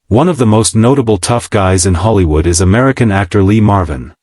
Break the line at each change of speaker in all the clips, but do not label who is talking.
One of the most notable tough guys in Hollywood is American actor Lee Marvin.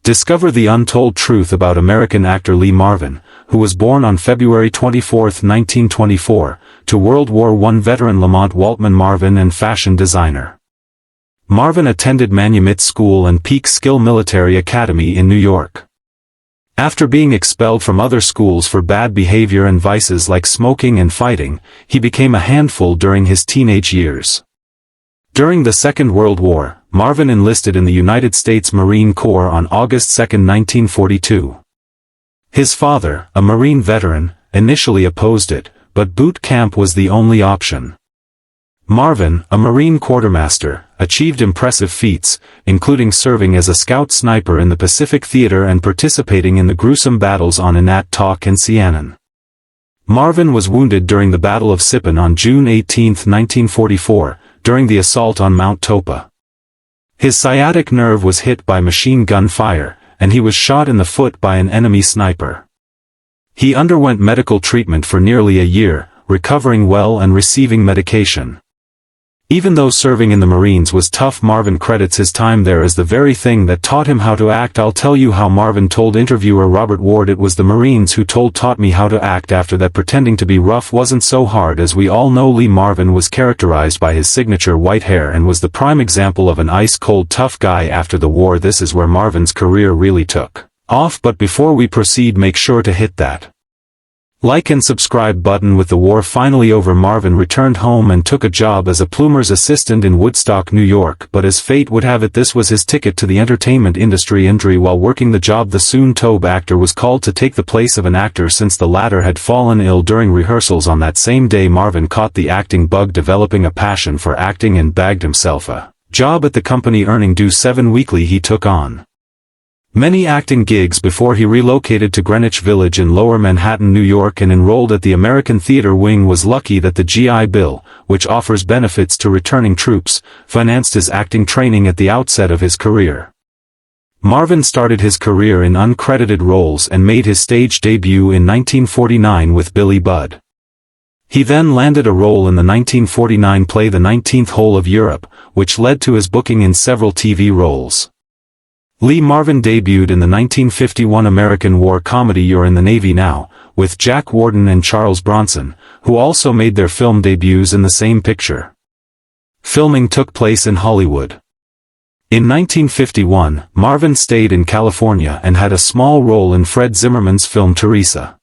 Discover the untold truth about American actor Lee Marvin, who was born on February 24, 1924, to World War I veteran Lamont Waltman Marvin and fashion designer. Marvin attended Manumit School and Peak Skill Military Academy in New York. After being expelled from other schools for bad behavior and vices like smoking and fighting, he became a handful during his teenage years. During the Second World War, Marvin enlisted in the United States Marine Corps on August 2, 1942. His father, a Marine veteran, initially opposed it, but boot camp was the only option. Marvin, a Marine quartermaster, achieved impressive feats, including serving as a scout sniper in the Pacific Theater and participating in the gruesome battles on Anat-Tok and Sianan. Marvin was wounded during the Battle of Sipon on June 18, 1944, during the assault on Mount Topa. His sciatic nerve was hit by machine gun fire, and he was shot in the foot by an enemy sniper. He underwent medical treatment for nearly a year, recovering well and receiving medication. Even though serving in the Marines was tough, Marvin credits his time there as the very thing that taught him how to act. I'll tell you how Marvin told interviewer Robert Ward, "It was the Marines who taught me how to act. After that, pretending to be rough wasn't so hard." As we all know, Lee Marvin was characterized by his signature white hair and was the prime example of an ice-cold tough guy. After the war, this is where Marvin's career really took off. But before we proceed, make sure to hit that like and subscribe button. With the war finally over, Marvin returned home and took a job as a plumber's assistant in Woodstock, New York, but as fate would have it, this was his ticket to the entertainment industry. While working the job, the soon-to be actor was called to take the place of an actor since the latter had fallen ill during rehearsals. On that same day, Marvin caught the acting bug, developing a passion for acting, and bagged himself a job at the company earning $7 weekly. He took on many acting gigs before he relocated to Greenwich Village in Lower Manhattan, New York, and enrolled at the American Theater Wing. Was lucky that the GI Bill, which offers benefits to returning troops, financed his acting training at the outset of his career. Marvin started his career in uncredited roles and made his stage debut in 1949 with Billy Budd. He then landed a role in the 1949 play The 19th Hole of Europe, which led to his booking in several TV roles. Lee Marvin debuted in the 1951 American war comedy You're in the Navy Now, with Jack Warden and Charles Bronson, who also made their film debuts in the same picture. Filming took place in Hollywood. In 1951, Marvin stayed in California and had a small role in Fred Zimmerman's film Teresa.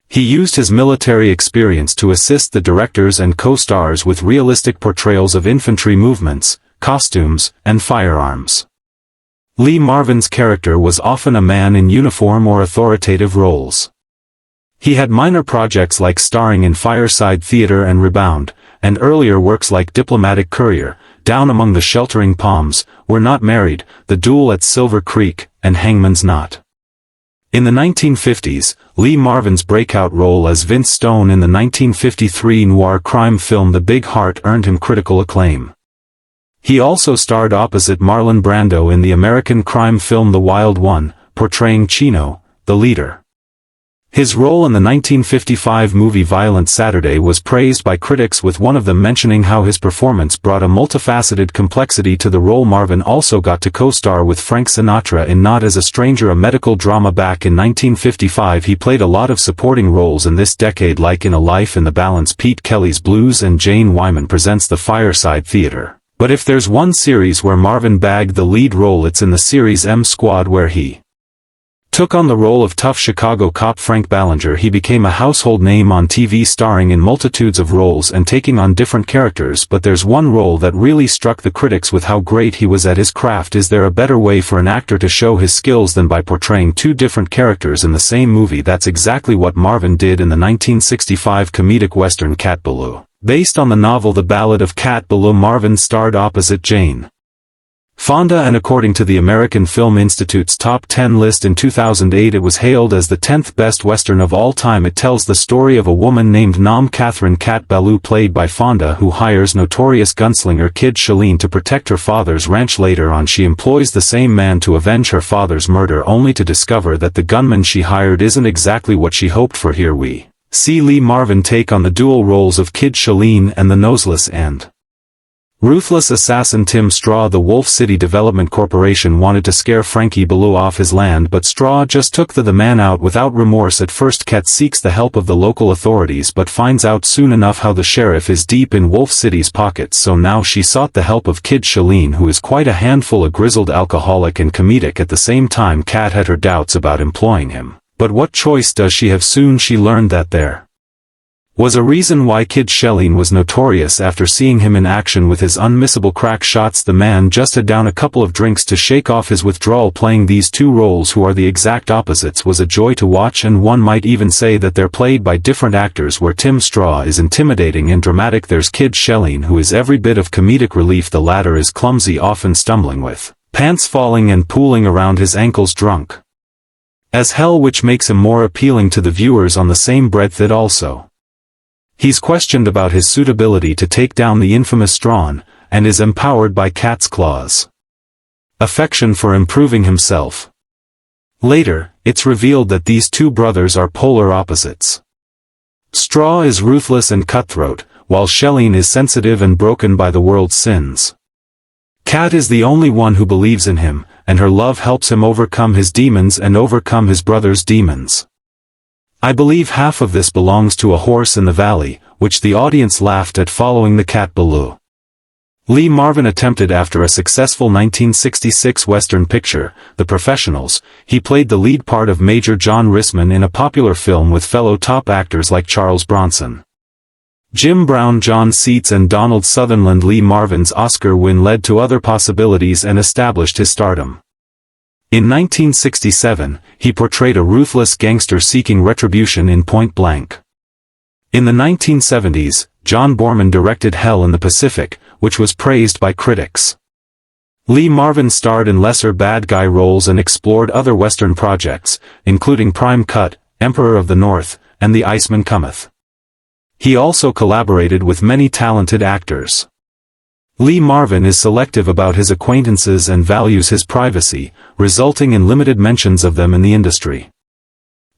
He used his military experience to assist the directors and co-stars with realistic portrayals of infantry movements, costumes, and firearms. Lee Marvin's character was often a man in uniform or authoritative roles. He had minor projects like starring in Fireside Theater and Rebound, and earlier works like Diplomatic Courier, Down Among the Sheltering Palms, We're Not Married, The Duel at Silver Creek, and Hangman's Knot. In the 1950s, Lee Marvin's breakout role as Vince Stone in the 1953 noir crime film The Big Heart earned him critical acclaim. He also starred opposite Marlon Brando in the American crime film The Wild One, portraying Chino, the leader. His role in the 1955 movie Violent Saturday was praised by critics, with one of them mentioning how his performance brought a multifaceted complexity to the role. Marvin also got to co-star with Frank Sinatra in Not as a Stranger, a medical drama. Back in 1955, he played a lot of supporting roles in this decade, like in A Life in the Balance, Pete Kelly's Blues, and Jane Wyman Presents the Fireside Theater. But if there's one series where Marvin bagged the lead role, it's in the series M Squad, where he took on the role of tough Chicago cop Frank Ballinger. He became a household name on TV, starring in multitudes of roles and taking on different characters. But there's one role that really struck the critics with how great he was at his craft. Is there a better way for an actor to show his skills than by portraying two different characters in the same movie? That's exactly what Marvin did in the 1965 comedic western Cat Ballou. Based on the novel The Ballad of Cat Ballou, Marvin starred opposite Jane Fonda, and according to the American Film Institute's Top 10 list in 2008, it was hailed as the 10th best western of all time. It tells the story of a woman named Nam Catherine Cat Ballou, played by Fonda, who hires notorious gunslinger Kid Shalene to protect her father's ranch. Later on, she employs the same man to avenge her father's murder, only to discover that the gunman she hired isn't exactly what she hoped for. Here we see Lee Marvin take on the dual roles of Kid Shalene and the Noseless and Ruthless assassin Tim Straw. The Wolf City Development Corporation wanted to scare Frankie Ballou off his land, but Straw just took the man out without remorse. At first Kat seeks the help of the local authorities but finds out soon enough how the sheriff is deep in Wolf City's pockets, so now she sought the help of Kid Shalene, who is quite a handful, a grizzled alcoholic and comedic. At the same time Kat had her doubts about employing him, but what choice does she have? Soon she learned that there was a reason why Kid Shalene was notorious. After seeing him in action with his unmissable crack shots, the man just had down a couple of drinks to shake off his withdrawal. Playing these two roles, who are the exact opposites, was a joy to watch, and one might even say that they're played by different actors. Where Tim Straw is intimidating and dramatic, there's Kid Shalene, who is every bit of comedic relief. The latter is clumsy, often stumbling with pants falling and pooling around his ankles, drunk as hell, which makes him more appealing to the viewers. On the same breath, it also he's questioned about his suitability to take down the infamous Strawn, and is empowered by Cat's claws affection for improving himself. Later, it's revealed that these two brothers are polar opposites. Straw is ruthless and cutthroat, while Shalene is sensitive and broken by the world's sins. Kat is the only one who believes in him, and her love helps him overcome his demons and overcome his brother's demons. I believe half of this belongs to A Horse in the Valley, which the audience laughed at following the Kat Ballou. Lee Marvin attempted. After a successful 1966 Western picture, The Professionals, he played the lead part of Major John Rissman in a popular film with fellow top actors like Charles Bronson, Jim Brown, John Seitz and Donald Sutherland. Lee Marvin's Oscar win led to other possibilities and established his stardom. In 1967, he portrayed a ruthless gangster seeking retribution in Point Blank. In the 1970s, John Borman directed Hell in the Pacific, which was praised by critics. Lee Marvin starred in lesser bad guy roles and explored other Western projects, including Prime Cut, Emperor of the North, and The Iceman Cometh. He also collaborated with many talented actors. Lee Marvin is selective about his acquaintances and values his privacy, resulting in limited mentions of them in the industry.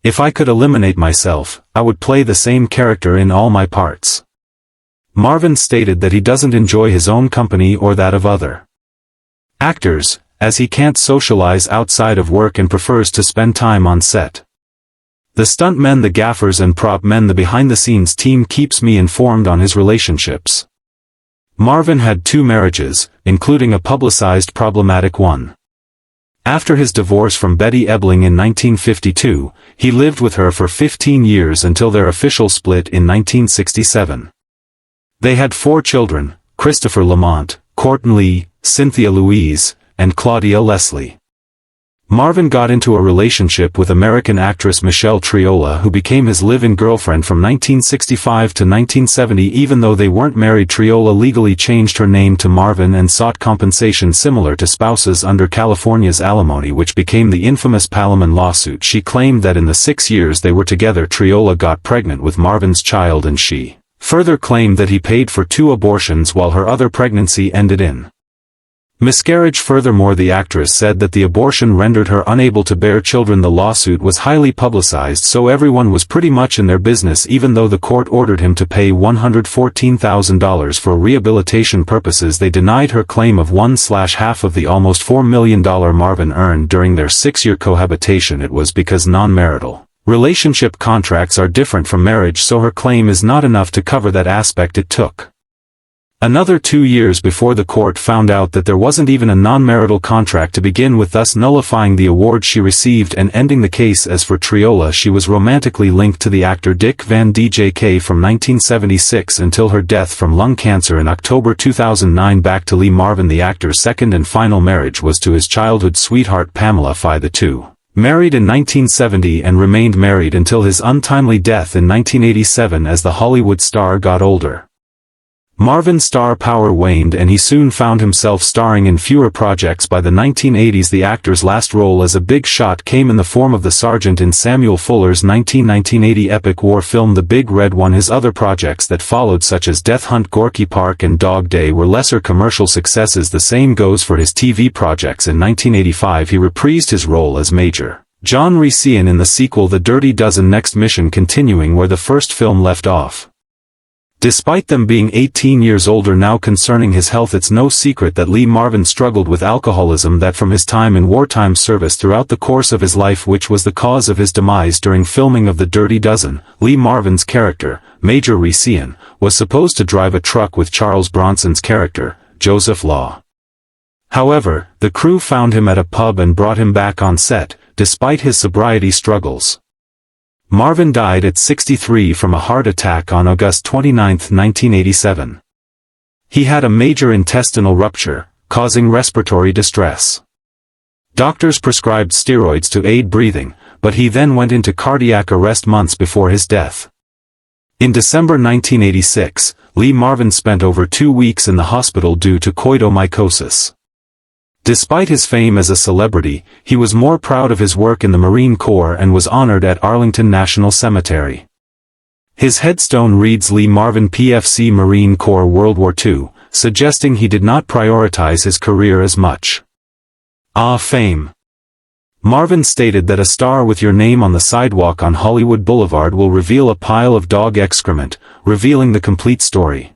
If I could eliminate myself, I would play the same character in all my parts. Marvin stated that he doesn't enjoy his own company or that of other actors, as he can't socialize outside of work and prefers to spend time on set. The stunt men, the gaffers and prop men, the behind-the-scenes team keeps me informed on his relationships. Marvin had 2 marriages, including a publicized problematic one. After his divorce from Betty Ebling in 1952, he lived with her for 15 years until their official split in 1967. They had 4 children: Christopher Lamont, Courtney Lee, Cynthia Louise, and Claudia Leslie. Marvin got into a relationship with American actress Michelle Triola, who became his live-in girlfriend from 1965 to 1970. Even though they weren't married, Triola legally changed her name to Marvin and sought compensation similar to spouses under California's alimony, which became the infamous Palaman lawsuit. She claimed that in the 6 years they were together, Triola got pregnant with Marvin's child, and she further claimed that he paid for 2 abortions while her other pregnancy ended in miscarriage. Furthermore, the actress said that the abortion rendered her unable to bear children. The lawsuit was highly publicized, so everyone was pretty much in their business. Even though the court ordered him to pay $114,000 for rehabilitation purposes, they denied her claim of half of the almost $4 million Marvin earned during their 6-year cohabitation. It was because non-marital relationship contracts are different from marriage, so her claim is not enough to cover that aspect. It took another 2 years before the court found out that there wasn't even a non-marital contract to begin with, thus nullifying the award she received and ending the case. As for Triola, she was romantically linked to the actor Dick Van Dyke from 1976 until her death from lung cancer in October 2009. Back to Lee Marvin, the actor's second and final marriage was to his childhood sweetheart Pamela Fye. The two married in 1970 and remained married until his untimely death in 1987. As the Hollywood star got older, Marvin's star power waned and he soon found himself starring in fewer projects. By the 1980s, the actor's last role as a big shot came in the form of the sergeant in Samuel Fuller's 1980 epic war film The Big Red One. His other projects that followed, such as Death Hunt, Gorky Park and Dog Day, were lesser commercial successes. The same goes for his TV projects. In 1985 he reprised his role as Major John Riccian in the sequel The Dirty Dozen, Next Mission continuing where the first film left off. Despite them being 18 years older now. Concerning his health, it's no secret that Lee Marvin struggled with alcoholism that from his time in wartime service throughout the course of his life, which was the cause of his demise during filming of The Dirty Dozen. Lee Marvin's character, Major Recian, was supposed to drive a truck with Charles Bronson's character, Joseph Law. However, the crew found him at a pub and brought him back on set, despite his sobriety struggles. Marvin died at 63 from a heart attack on August 29, 1987. He had a major intestinal rupture, causing respiratory distress. Doctors prescribed steroids to aid breathing, but he then went into cardiac arrest months before his death. In December 1986, Lee Marvin spent over 2 weeks in the hospital due to coidomycosis. Despite his fame as a celebrity, he was more proud of his work in the Marine Corps and was honored at Arlington National Cemetery. His headstone reads Lee Marvin PFC Marine Corps World War II, suggesting he did not prioritize his career as much. Fame. Marvin stated that a star with your name on the sidewalk on Hollywood Boulevard will reveal a pile of dog excrement, revealing the complete story.